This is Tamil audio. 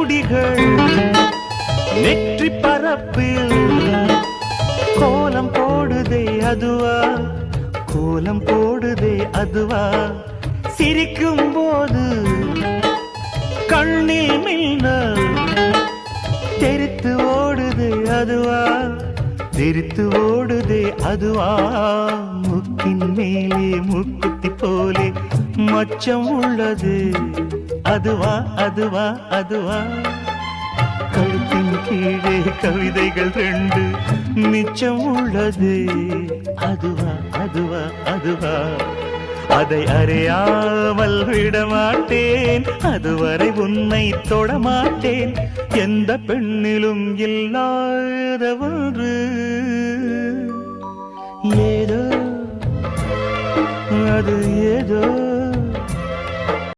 முடிகள் நெற்றி பரப்பில் கோலம் போடுதே அதுவா, கோலம் போடுதே அதுவா, சிரிக்கும் போது கண்ணில் மின்னல் தெரித்து ஓடுதே அதுவா, தெரித்து ஓடுதே அதுவா, முக்கின் மேலே முக்குத்தி போலே மச்சம் உள்ளது அதுவா, அதுவா, அதுவா, கழுத்தின் கீழே கவிதைகள் 2 மிச்சம் உள்ளது அதுவா, அதுவா, அதுவா, அதை அறியாமல் விடமாட்டேன், அதுவரை உன்னை தொடமாட்டேன், எந்த பெண்ணிலும் இல்லாத ஒன்று ஏதோ, அது ஏதோ